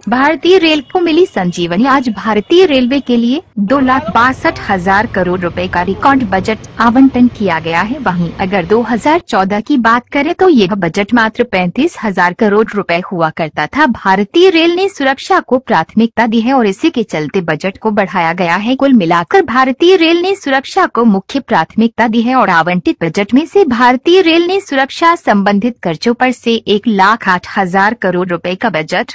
भारतीय रेल को मिली संजीवनी। आज भारतीय रेलवे के लिए 2,62,000 करोड़ रुपए का रिकॉर्ड बजट आवंटन किया गया है। वहीं अगर 2014 की बात करें तो यह बजट मात्र 35,000 करोड़ रुपए हुआ करता था। भारतीय रेल ने सुरक्षा को प्राथमिकता दी है और इसी के चलते बजट को बढ़ाया गया है। कुल मिलाकर भारतीय रेल ने सुरक्षा को मुख्य प्राथमिकता दी है और आवंटित बजट में से भारतीय रेल ने सुरक्षा संबंधित खर्चों पर से 1,08,000 करोड़ रुपए का बजट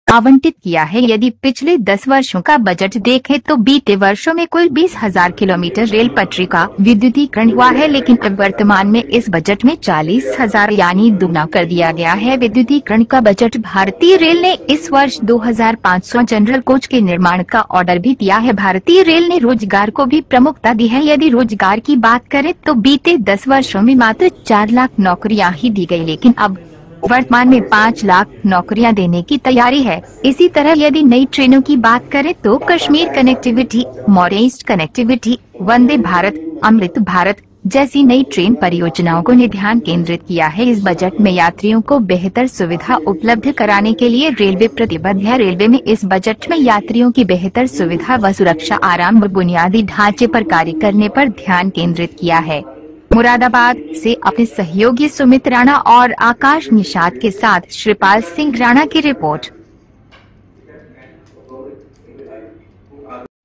आवंटित किया है। यदि पिछले 10 वर्षों का बजट देखें तो बीते वर्षों में कुल 20,000 किलोमीटर रेल पटरी का विद्युतीकरण हुआ है, लेकिन अब वर्तमान में इस बजट में 40,000 यानी दुगना कर दिया गया है विद्युतीकरण का बजट। भारतीय रेल ने इस वर्ष 2,500 जनरल कोच के निर्माण का ऑर्डर भी दिया है। भारतीय रेल ने रोजगार को भी प्रमुखता दी है। यदि रोजगार की बात करें तो बीते 10 वर्षों में मात्र 4 लाख नौकरियां ही दी गई, लेकिन अब वर्तमान में 5 लाख नौकरियां देने की तैयारी है। इसी तरह यदि नई ट्रेनों की बात करें तो Kashmir connectivity, North-East connectivity, Vande Bharat, Amrit Bharat जैसी नई ट्रेन परियोजनाओं को ध्यान केंद्रित किया है। इस बजट में यात्रियों को बेहतर सुविधा उपलब्ध कराने के लिए रेलवे प्रतिबद्ध है। रेलवे में इस बजट में यात्रियों की बेहतर सुविधा व सुरक्षा, आराम व बुनियादी ढांचे पर कार्य करने पर ध्यान केंद्रित किया है। मुरादाबाद से अपने सहयोगी सुमित राणा और आकाश निषाद के साथ श्रीपाल सिंह राणा की रिपोर्ट।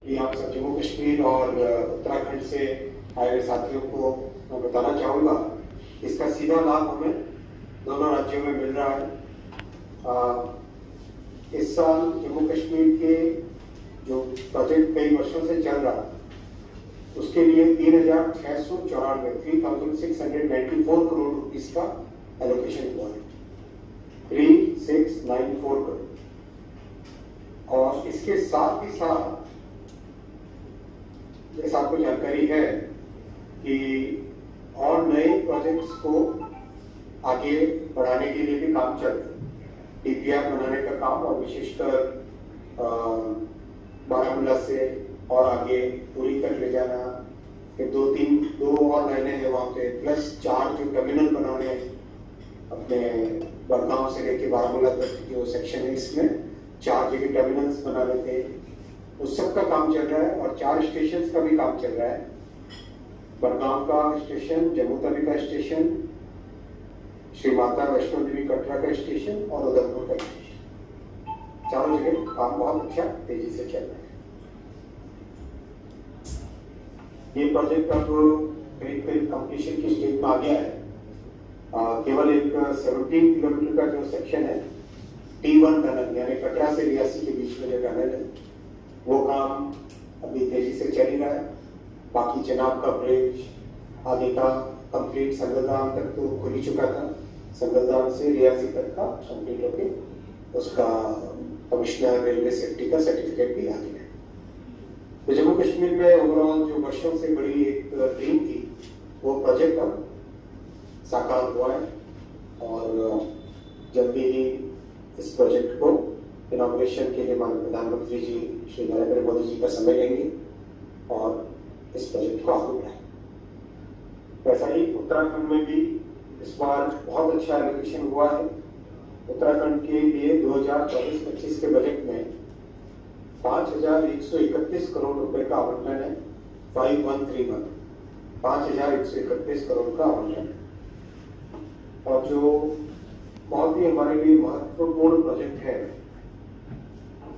जम्मू कश्मीर और उत्तराखंड से आए हुए साथियों को मैं बताना चाहूंगा, इसका सीधा लाभ हमें दोनों राज्यों में मिल रहा है। इस साल जम्मू कश्मीर के जो प्रोजेक्ट कई वर्षों से चल रहा है उसके लिए 3,694 करोड़ रुपीस का एलोकेशन हुआ है, 3,694 करोड़। और इसके साथ ही साथ जैसा आपको जानकारी है कि और नए प्रोजेक्ट्स को आगे बढ़ाने के लिए भी काम चल रहा है। डीपीआर बनाने का काम और विशेषकर बारामूला से और आगे पूरी तक ले जाना, फिर दो और लाइनें हैं वहां पे, प्लस 4 जो टर्मिनल बनाने अपने बड़गांव से लेके बारामूला तक जो सेक्शन है इसमें 4 जगह टर्मिनल्स बनाने थे, उस सब का काम चल रहा है। और 4 स्टेशन का भी काम चल रहा है, बड़गांव का स्टेशन, जम्मू तवी का स्टेशन, श्री माता वैष्णो देवी कटरा का स्टेशन और उधमपुर का स्टेशन, चारों जगह काम बहुत अच्छा तेजी से चल रहा है। ये प्रोजेक्ट अब करीब कंप्लीशन की स्टेज में आ गया है। केवल एक 17 किलोमीटर का जो सेक्शन है T1 टनल यानी कटरा से रियासी के बीच में जो टनल है वो काम अभी तेजी से चल ही रहा है। बाकी चनाब का ब्रिज आगे का कंप्लीट संगलदान तक तो खुल ही चुका था, संगलदान से रियासी तक का कंप्लीट होके उसका कमिश्नर रेलवे सेफ्टी का सर्टिफिकेट भी आ गया है। तो जम्मू कश्मीर में ओवरऑल जो वर्षों से बड़ी एक ड्रीम थी वो प्रोजेक्ट अब साकार हुआ है और जल्दी ही इस प्रोजेक्ट को इनॉग्रेशन के लिए माननीय प्रधानमंत्री जी श्री नरेंद्र मोदी जी का समय लेंगे और इस प्रोजेक्ट को आगे बढ़ाएंगे। वैसा ही उत्तराखंड में भी इस बार बहुत अच्छा एलोकेशन हुआ है। उत्तराखंड के लिए 2024-25 के बजट में 5,131 करोड़ रुपए का आवंटन है। 5,131 करोड़ का आवंटन है। और जो बहुत ही हमारे लिए महत्वपूर्ण प्रोजेक्ट है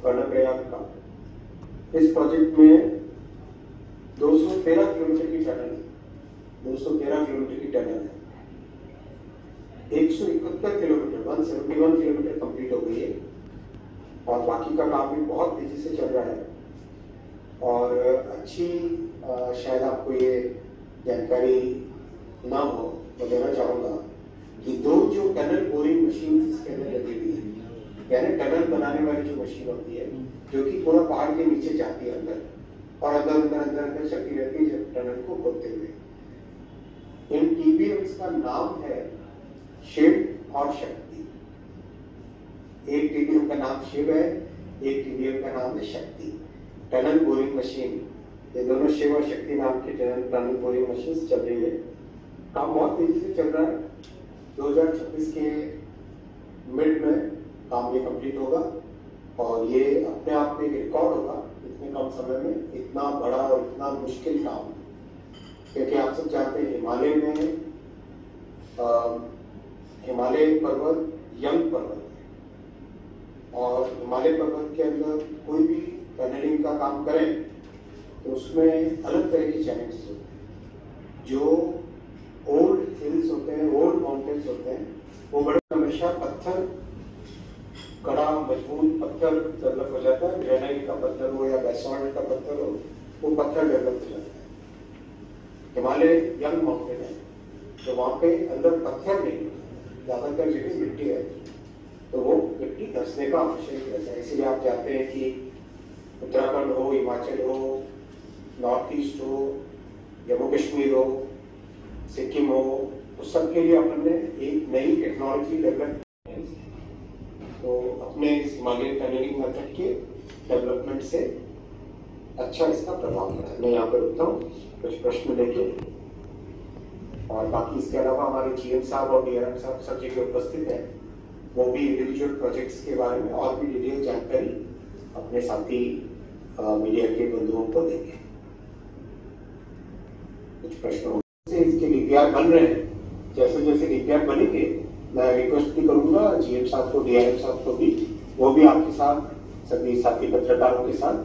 कर्णप्रयाग का, इस प्रोजेक्ट में 213 किलोमीटर की टनल है, 213 किलोमीटर की टनल है। 171 किलोमीटर 171 किलोमीटर कंप्लीट हो गई है और बाकी का काम भी बहुत तेजी से चल रहा है। और अच्छी शायद आपको ये जानकारी ना हो, मैं देना चाहूंगा कि 2 जो टनल बोरिंग मशीन इसके अंदर लगी हुई है, यानी टनल बनाने वाली जो मशीन होती है जो कि पूरा पहाड़ के नीचे जाती है अंदर और अंदर चलती रहती है जब टनल को खोदते हुए। इन टीबीएम्स का नाम है शिव और शक्ति। एक टीबीएम का नाम शिव है, एक टीबीएम का नाम है शक्ति। टनल बोरिंग मशीन, ये दोनों शिव और शक्ति नाम की टनल बोरिंग मशीन चल रही है। काम बहुत तेजी से चल रहा है। 2026 के मिड में काम भी कंप्लीट होगा और ये अपने आप में एक रिकॉर्ड होगा इतने कम समय में इतना बड़ा और इतना मुश्किल काम, क्योंकि आप सब जानते हैं हिमालय में हिमालय पर्वत यंग पर्वत है और हिमालय पर्वत के अंदर कोई भी टनलिंग का काम करें तो उसमें अलग तरह के चैलेंजेस होते हैं। जो ओल्ड हिल्स होते हैं, ओल्ड माउंटेन्स होते हैं, वो बड़े हमेशा पत्थर कड़ा मजबूत पत्थर डेवलप हो जाता है, ग्रेनाइट का पत्थर हो या बेसॉल्ट का पत्थर हो, वो पत्थर डेवलप हो जाता है। हिमालय यंग माउंटेन है तो वहां पे अंदर पत्थर नहीं होता, ज्यादातर जगह मिट्टी है, तो वो मिट्टी धंसने का आवश्यक रहता है। इसलिए आप चाहते हैं कि उत्तराखंड हो, हिमाचल हो, नॉर्थ ईस्ट हो, जम्मू कश्मीर हो, सिक्किम हो, उस सब के लिए अपन ने एक नई टेक्नोलॉजी डेवलप, तो अपने इस हिमालयन टनलिंग मेथड के डेवलपमेंट से अच्छा इसका प्रभाव पड़ा है। मैं यहाँ पर रुकता हूँ कुछ प्रश्न लेके, और बाकी इसके अलावा हमारे GM साहब और DRM साहब सब जगह उपस्थित है, वो भी इंडिविजुअल प्रोजेक्ट्स के बारे में और भी डिटेल जानकारी अपने साथी मीडिया के बंधुओं को देंगे। कुछ प्रश्न से इसके DPR बन रहे हैं, जैसे जैसे DPR बनेंगे मैं रिक्वेस्ट भी करूंगा GM साहब को, DRM साहब को भी, वो भी आपके साथ सभी साथी पत्रकारों के साथ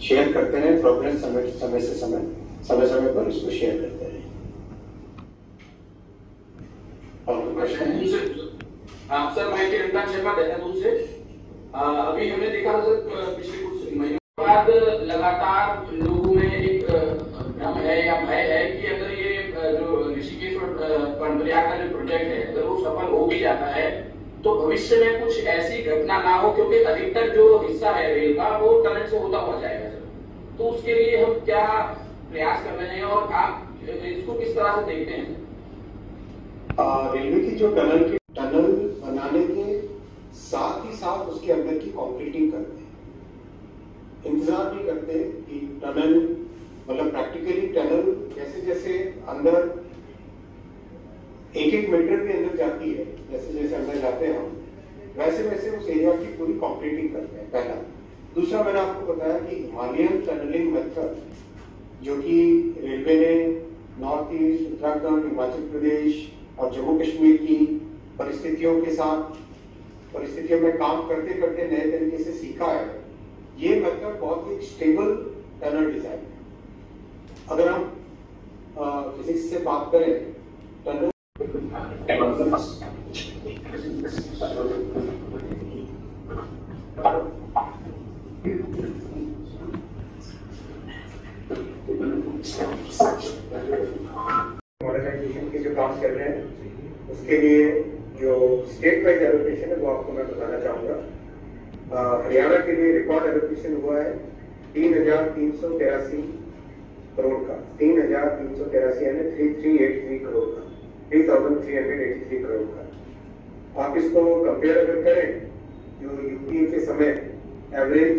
शेयर करते हैं प्रोग्रेस, समय समय पर इसको शेयर करते हैं। और हाँ सर, मैं किरण शर्मा देहरादून से। अभी हमने देखा सर पिछले कुछ महीनों बाद लगातार लोगों में एक भ्रम है या भय है कि अगर ये जो ऋषिकेश और कर्णप्रयाग का जो प्रोजेक्ट है अगर वो सफल हो भी जाता है तो भविष्य में कुछ ऐसी घटना ना हो, क्योंकि अधिकतर जो हिस्सा है रेल का वो टनल से होता हुआ जाएगा सर। तो उसके लिए हम क्या प्रयास कर रहे हैं और आप इसको किस तरह से देखते हैं? रेलवे की जो टनल बनाने के साथ ही साथ उसके अंदर की कंक्रीटिंग करते हैं, इंतजार नहीं करते कि टनल मतलब प्रैक्टिकली टनल जैसे जैसे अंदर एक मीटर के अंदर जाती है, जैसे जैसे अंदर जाते हैं हम, वैसे वैसे उस एरिया की पूरी कंक्रीटिंग करते हैं, पहला। दूसरा, मैंने आपको बताया कि हिमालयन टनलिंग मेथड जो कि रेलवे ने नॉर्थ ईस्ट, उत्तराखंड, हिमाचल प्रदेश और जम्मू कश्मीर की परिस्थितियों में काम करते करते नए तरीके से सीखा है, ये मेथड बहुत ही स्टेबल टनल डिजाइन है। अगर हम फिजिक्स से बात करें, टनल मॉडर्नाइजेशन के जो काम कर रहे हैं उसके लिए जो स्टेट वाइज एलोकेशन है वो आपको मैं बताना चाहूंगा। हरियाणा के लिए रिकॉर्ड एलोकेशन हुआ है 3,383 करोड़ का, 3,383 यानी 3,383 करोड़ का, 3,383 करोड़ का। आप इसको कंपेयर अगर करें जो यूपीए के समय एवरेज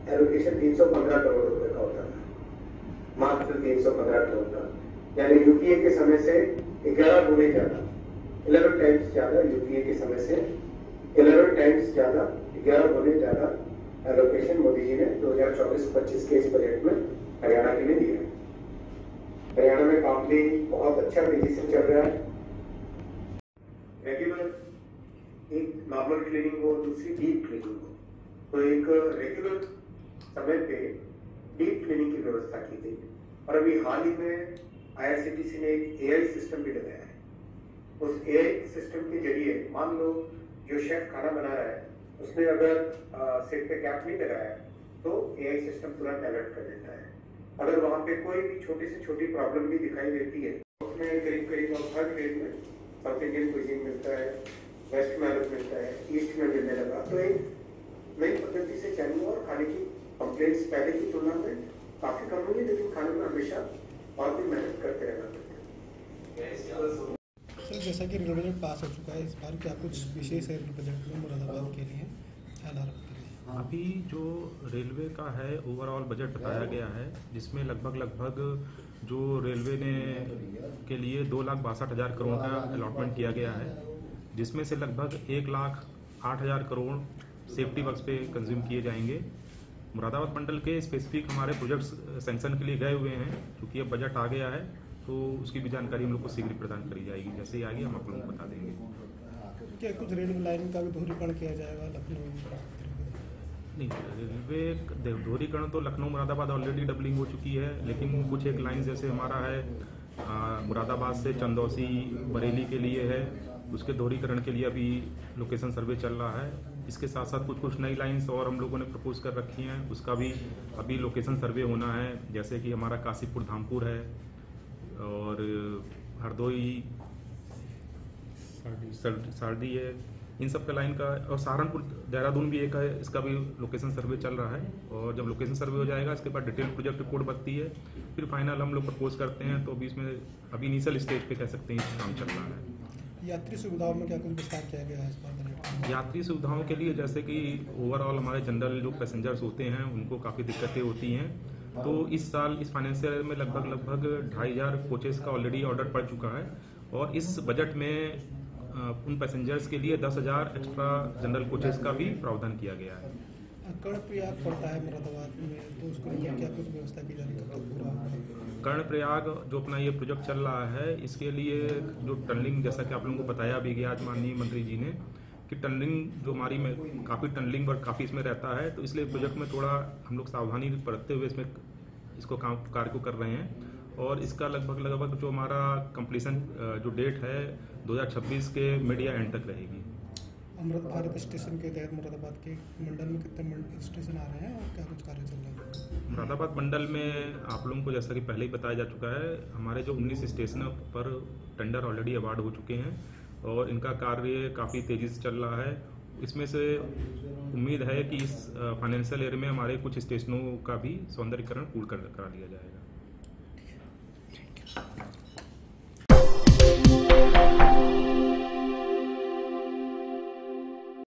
एलोकेशन 315 करोड़ रुपए का होता था, मात्र 315 करोड़ का, यानी यूपीए के समय से 11 गुने ज्यादा, 11 टाइम्स ज्यादा, यूपीए के समय से 11 टाइम्स ज्यादा, 11 गुने ज्यादा एलोकेशन मोदी जी ने 2024-25 के इस बजट में हरियाणा के लिए दिया है। हरियाणा में काम भी बहुत अच्छा तेजी से चल रहा है। रेगुलर एक नॉर्मल ट्रेनिंग हो, दूसरी डीप ट्रेनिंग हो, तो एक रेगुलर समय पे डीप ट्रेनिंग की व्यवस्था की गई। और अभी हाल ही में IRCTC ने एक AI सिस्टम भी लगाया है। उस AI सिस्टम के जरिए मान लो जो शेफ खाना बना रहा है उसने अगर सेट पे कैप नहीं लगाया तो AI सिस्टम तुरंत अलर्ट कर देता है। अगर वहां पे कोई भी छोटी से छोटी प्रॉब्लम भी दिखाई देती है, उसमें करीब करीब हर ग्रेड में साउथ इंडियन कुजीन मिलता है, वेस्ट में अलग मिलता है, ईस्ट में मिलने लगा, तो एक नई पद्धति से चाहिए और खाने की कंप्लेंट्स पहले की तुलना में काफी कम हुई, लेकिन खाने में हमेशा और भी मेहनत करते रहना पड़ता है। सर, जैसा कि रेल बजट पास हो चुका है, इस बार क्या कुछ विशेष है रेल बजट में मुरादाबाद के लिए, LRF के लिए? अभी जो रेलवे का है ओवरऑल बजट बताया गया है, जिसमें लगभग जो रेलवे ने के लिए 2,62,000 करोड़ का अलॉटमेंट किया गया है, जिसमें से लगभग 1,08,000 करोड़ सेफ्टी वर्क्स पे कंज्यूम किए जाएंगे। मुरादाबाद मंडल के स्पेसिफिक हमारे प्रोजेक्ट्स सैंक्शन के लिए गए हुए हैं, क्योंकि अब बजट आ गया है तो उसकी भी जानकारी हम लोग को शीघ्र प्रदान करी जाएगी। जैसे ही आएगी हम आप लोगों को बता देंगे। क्या कुछ रेलवे लाइन का भी दोहरीकरण किया जाएगा लखनऊ? नहीं, रेलवे दोहरीकरण तो लखनऊ मुरादाबाद ऑलरेडी डबलिंग हो चुकी है, लेकिन कुछ एक लाइन जैसे हमारा है मुरादाबाद से चंदौसी बरेली के लिए है, उसके दोहरीकरण के लिए अभी लोकेशन सर्वे चल रहा है। इसके साथ साथ कुछ नई लाइंस और हम लोगों ने प्रपोज कर रखी हैं, उसका भी अभी लोकेशन सर्वे होना है। जैसे कि हमारा काशीपुर धामपुर है और हरदोई सारडी है, इन सब का लाइन का, और सहारनपुर देहरादून भी एक है, इसका भी लोकेशन सर्वे चल रहा है। और जब लोकेशन सर्वे हो जाएगा इसके बाद डिटेल प्रोजेक्ट रिपोर्ट बनती है, फिर फाइनल हम लोग प्रपोज करते हैं। तो अभी इसमें अभी इनिशियल स्टेज पे कह सकते हैं काम चल रहा है। यात्री सुविधाओं में क्या कुछ विस्तार किया गया है इस बार बजट में? यात्री सुविधाओं के लिए जैसे कि ओवरऑल हमारे जनरल जो पैसेंजर्स होते हैं उनको काफ़ी दिक्कतें होती हैं, तो इस साल इस फाइनेंशियल ईयर में लगभग 2500 कोचेस का ऑलरेडी ऑर्डर पड़ चुका है। और इस बजट में उन पैसेंजर्स के लिए 10,000 एक्स्ट्रा जनरल कोचेस का भी प्रावधान किया गया है। कर्णप्रयाग पड़ता है मुरादाबाद में, तो उसको लेकर क्या कुछ व्यवस्था की जा रही है, कब तक पूरा होगा? कर्णप्रयाग जो अपना ये प्रोजेक्ट चल रहा है, इसके लिए जो टनलिंग, जैसा कि आप लोगों को बताया भी गया आज माननीय मंत्री जी ने कि टनलिंग जो हमारी में काफ़ी टनलिंग वर्क काफ़ी इसमें रहता है, तो इसलिए प्रोजेक्ट में थोड़ा हम लोग सावधानी बरतते हुए इसमें इसको कार्य को कर रहे हैं। और इसका लगभग जो हमारा कंप्लीशन जो डेट है 2026 के मिड या एंड तक रहेगी। अमृत भारत स्टेशन के तहत मुरादाबाद के मंडल में कितने स्टेशन आ रहे हैं और क्या कुछ कार्य चल रहा है? मुरादाबाद मंडल में आप लोगों को जैसा कि पहले ही बताया जा चुका है, हमारे जो 19 स्टेशनों पर टेंडर ऑलरेडी अवार्ड हो चुके हैं और इनका कार्य काफ़ी तेज़ी से चल रहा है। इसमें से उम्मीद है कि इस फाइनेंशियल ईयर में हमारे कुछ स्टेशनों का भी सौंदर्यीकरण पूर्ण करा लिया जाएगा।